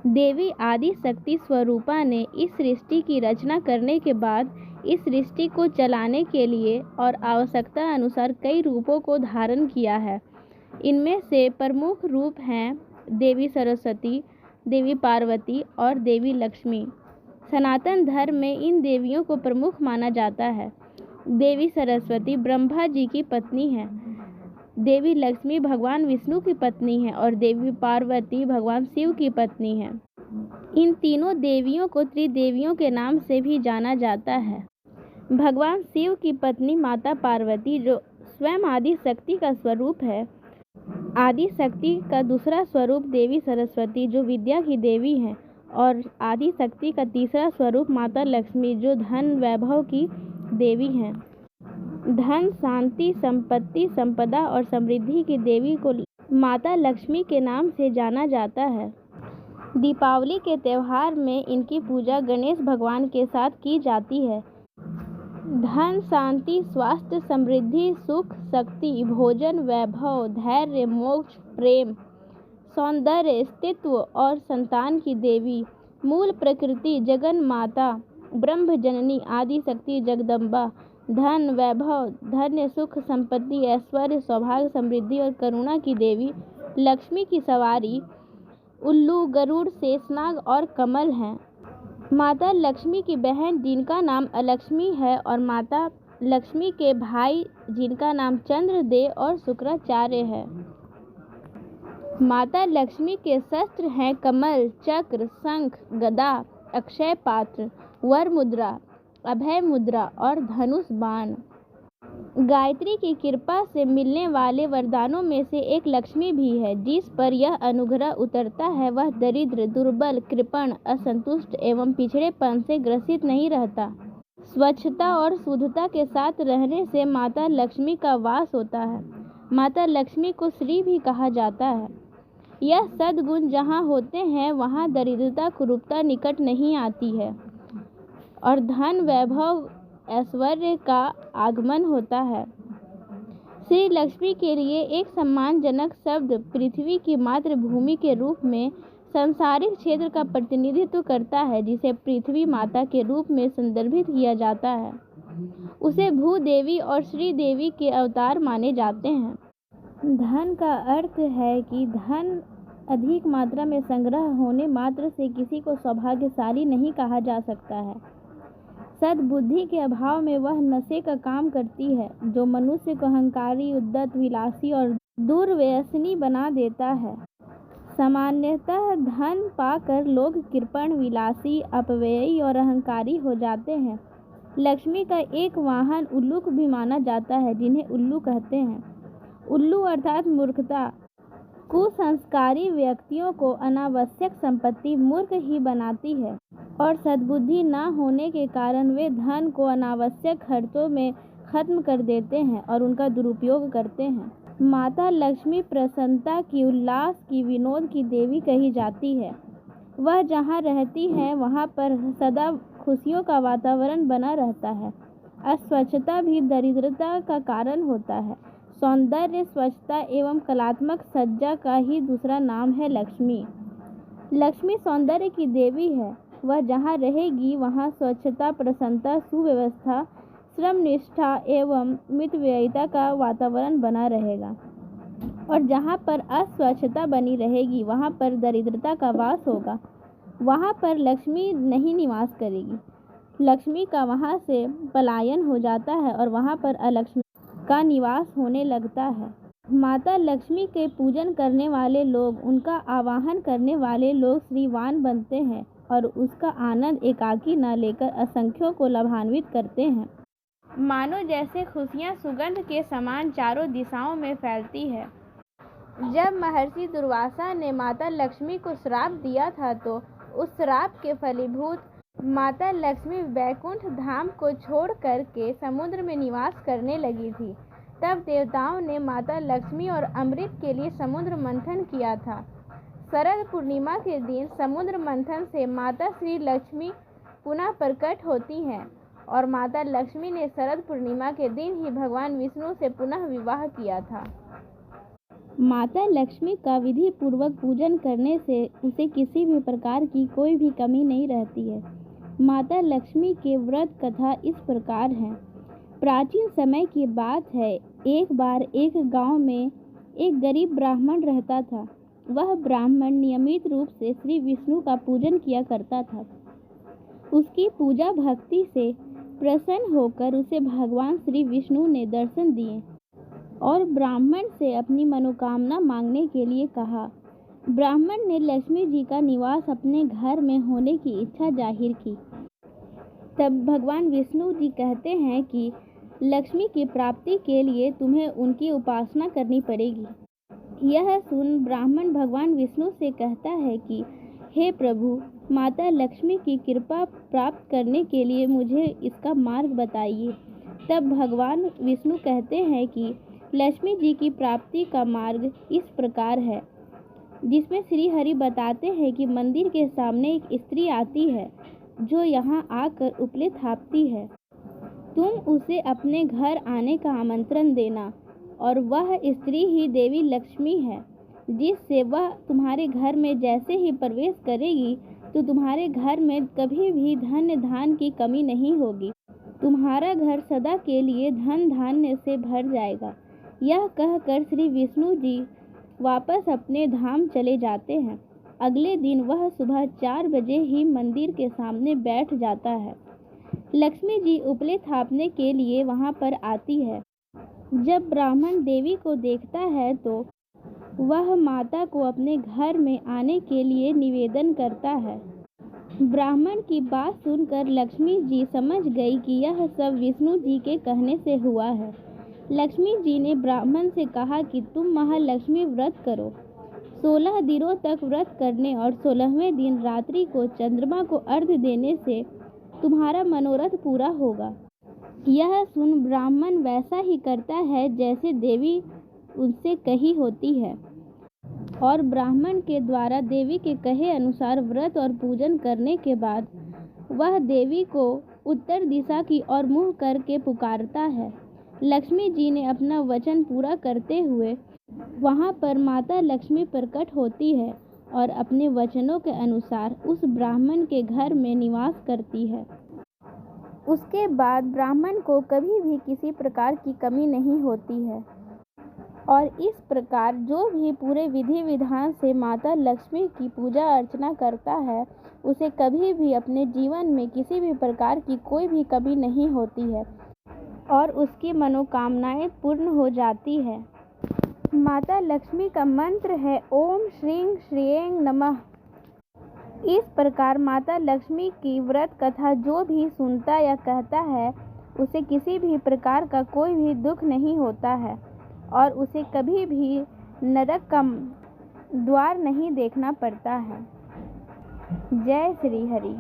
देवी आदि शक्ति स्वरूपा ने इस सृष्टि की रचना करने के बाद इस सृष्टि को चलाने के लिए और आवश्यकता अनुसार कई रूपों को धारण किया है। इनमें से प्रमुख रूप हैं देवी सरस्वती, देवी पार्वती और देवी लक्ष्मी। सनातन धर्म में इन देवियों को प्रमुख माना जाता है। देवी सरस्वती ब्रह्मा जी की पत्नी है, देवी लक्ष्मी भगवान विष्णु की पत्नी है और देवी पार्वती भगवान शिव की पत्नी है। इन तीनों देवियों को त्रिदेवियों के नाम से भी जाना जाता है। भगवान शिव की पत्नी माता पार्वती जो स्वयं आदि शक्ति का स्वरूप है। आदि शक्ति का दूसरा स्वरूप देवी सरस्वती जो विद्या की देवी हैं और आदि शक्ति का तीसरा स्वरूप माता लक्ष्मी जो धन वैभव की देवी हैं। धन, शांति, संपत्ति, संपदा और समृद्धि की देवी को माता लक्ष्मी के नाम से जाना जाता है। दीपावली के त्यौहार में इनकी पूजा गणेश भगवान के साथ की जाती है। धन, शांति, स्वास्थ्य, समृद्धि, सुख, शक्ति, भोजन, वैभव, धैर्य, मोक्ष, प्रेम, सौंदर्य, अस्तित्व और संतान की देवी, मूल प्रकृति, जगन माता, ब्रह्म जननी, आदि शक्ति, जगदम्बा, धन, वैभव, धन्य, सुख, संपत्ति, ऐश्वर्य, सौभाग्य, समृद्धि और करुणा की देवी, लक्ष्मी की सवारी उल्लू, गरुड़, शेषनाग और कमल हैं। माता लक्ष्मी की बहन जिनका नाम अलक्ष्मी है और माता लक्ष्मी के भाई जिनका नाम चंद्रदेव और शुक्राचार्य है। माता लक्ष्मी के शस्त्र हैं कमल, चक्र, शंख, गदा, अक्षय पात्र, वर मुद्रा, अभय मुद्रा और धनुष बाण। गायत्री की कृपा से मिलने वाले वरदानों में से एक लक्ष्मी भी है। जिस पर यह अनुग्रह उतरता है वह दरिद्र, दुर्बल, कृपण, असंतुष्ट एवं पिछड़ेपन से ग्रसित नहीं रहता। स्वच्छता और शुद्धता के साथ रहने से माता लक्ष्मी का वास होता है। माता लक्ष्मी को श्री भी कहा जाता है। यह सद्गुण जहाँ होते हैं वहाँ दरिद्रता, कुरूपता निकट नहीं आती है और धन, वैभव, ऐश्वर्य का आगमन होता है। श्री लक्ष्मी के लिए एक सम्मानजनक शब्द पृथ्वी की मातृभूमि के रूप में सांसारिक क्षेत्र का प्रतिनिधित्व करता है, जिसे पृथ्वी माता के रूप में संदर्भित किया जाता है। उसे भूदेवी और श्री देवी के अवतार माने जाते हैं। धन का अर्थ है कि धन अधिक मात्रा में संग्रह होने मात्र से किसी को सौभाग्यशाली नहीं कहा जा सकता है। सद्बुद्धि के अभाव में वह नशे का काम करती है जो मनुष्य को अहंकारी, उद्धत, विलासी और दुर्व्यसनी बना देता है। सामान्यतः धन पाकर लोग कृपण, विलासी, अपव्ययी और अहंकारी हो जाते हैं। लक्ष्मी का एक वाहन उल्लू को भी माना जाता है, जिन्हें उल्लू कहते हैं। उल्लू अर्थात मूर्खता। कुसंस्कारी व्यक्तियों को अनावश्यक संपत्ति मूर्ख ही बनाती है और सद्बुद्धि न होने के कारण वे धन को अनावश्यक खर्चों में खत्म कर देते हैं और उनका दुरुपयोग करते हैं। माता लक्ष्मी प्रसन्नता की, उल्लास की, विनोद की देवी कही जाती है। वह जहाँ रहती है वहाँ पर सदा खुशियों का वातावरण बना रहता है। अस्वच्छता भी दरिद्रता का कारण होता है। सौंदर्य, स्वच्छता एवं कलात्मक सज्जा का ही दूसरा नाम है लक्ष्मी। लक्ष्मी सौंदर्य की देवी है। वह जहाँ रहेगी वहाँ स्वच्छता, प्रसन्नता, सुव्यवस्था, श्रम निष्ठा एवं मितव्ययिता का वातावरण बना रहेगा और जहाँ पर अस्वच्छता बनी रहेगी वहाँ पर दरिद्रता का वास होगा। वहाँ पर लक्ष्मी नहीं निवास करेगी। लक्ष्मी का वहाँ से पलायन हो जाता है और वहाँ पर अलक्ष्मी का निवास होने लगता है। माता लक्ष्मी के पूजन करने वाले लोग, उनका आवाहन करने वाले लोग श्रीवान बनते हैं और उसका आनंद एकाकी न लेकर असंख्यों को लाभान्वित करते हैं। मानो जैसे खुशियाँ सुगंध के समान चारों दिशाओं में फैलती है। जब महर्षि दुर्वासा ने माता लक्ष्मी को श्राप दिया था तो उस श्राप के फलीभूत माता लक्ष्मी वैकुंठ धाम को छोड़ करके समुद्र में निवास करने लगी थी। तब देवताओं ने माता लक्ष्मी और अमृत के लिए समुद्र मंथन किया था। शरद पूर्णिमा के दिन समुद्र मंथन से माता श्री लक्ष्मी पुनः प्रकट होती हैं और माता लक्ष्मी ने शरद पूर्णिमा के दिन ही भगवान विष्णु से पुनः विवाह किया था। माता लक्ष्मी का विधि पूर्वक पूजन करने से उसे किसी भी प्रकार की कोई भी कमी नहीं रहती है। माता लक्ष्मी के व्रत कथा इस प्रकार है। प्राचीन समय की बात है, एक बार एक गांव में एक गरीब ब्राह्मण रहता था। वह ब्राह्मण नियमित रूप से श्री विष्णु का पूजन किया करता था। उसकी पूजा भक्ति से प्रसन्न होकर उसे भगवान श्री विष्णु ने दर्शन दिए और ब्राह्मण से अपनी मनोकामना मांगने के लिए कहा। ब्राह्मण ने लक्ष्मी जी का निवास अपने घर में होने की इच्छा जाहिर की। तब भगवान विष्णु जी कहते हैं कि लक्ष्मी की प्राप्ति के लिए तुम्हें उनकी उपासना करनी पड़ेगी। यह सुन ब्राह्मण भगवान विष्णु से कहता है कि हे प्रभु, माता लक्ष्मी की कृपा प्राप्त करने के लिए मुझे इसका मार्ग बताइए। तब भगवान विष्णु कहते हैं कि लक्ष्मी जी की प्राप्ति का मार्ग इस प्रकार है, जिसमें श्री हरि बताते हैं कि मंदिर के सामने एक स्त्री आती है जो यहाँ आकर उपले थापती है। तुम उसे अपने घर आने का आमंत्रण देना और वह स्त्री ही देवी लक्ष्मी है, जिससे वह तुम्हारे घर में जैसे ही प्रवेश करेगी तो तुम्हारे घर में कभी भी धन धान की कमी नहीं होगी। तुम्हारा घर सदा के लिए धन धान्य से भर जाएगा। यह कहकर श्री विष्णु जी वापस अपने धाम चले जाते हैं। अगले दिन वह सुबह 4 बजे ही मंदिर के सामने बैठ जाता है। लक्ष्मी जी उपले थापने के लिए वहां पर आती है। जब ब्राह्मण देवी को देखता है तो वह माता को अपने घर में आने के लिए निवेदन करता है। ब्राह्मण की बात सुनकर लक्ष्मी जी समझ गई कि यह सब विष्णु जी के कहने से हुआ है। लक्ष्मी जी ने ब्राह्मण से कहा कि तुम महालक्ष्मी व्रत करो। 16 दिनों तक व्रत करने और 16वें दिन रात्रि को चंद्रमा को अर्घ्य देने से तुम्हारा मनोरथ पूरा होगा। यह सुन ब्राह्मण वैसा ही करता है जैसे देवी उनसे कही होती है और ब्राह्मण के द्वारा देवी के कहे अनुसार व्रत और पूजन करने के बाद वह देवी को उत्तर दिशा की ओर मुँह करके पुकारता है। लक्ष्मी जी ने अपना वचन पूरा करते हुए वहां पर माता लक्ष्मी प्रकट होती है और अपने वचनों के अनुसार उस ब्राह्मण के घर में निवास करती है। उसके बाद ब्राह्मण को कभी भी किसी प्रकार की कमी नहीं होती है और इस प्रकार जो भी पूरे विधि विधान से माता लक्ष्मी की पूजा अर्चना करता है उसे कभी भी अपने जीवन में किसी भी प्रकार की कोई भी कमी नहीं होती है और उसकी मनोकामनाएं पूर्ण हो जाती है। माता लक्ष्मी का मंत्र है ओम श्रीं श्रीं नमः। इस प्रकार माता लक्ष्मी की व्रत कथा जो भी सुनता या कहता है उसे किसी भी प्रकार का कोई भी दुख नहीं होता है और उसे कभी भी नरक का द्वार नहीं देखना पड़ता है। जय श्री हरि।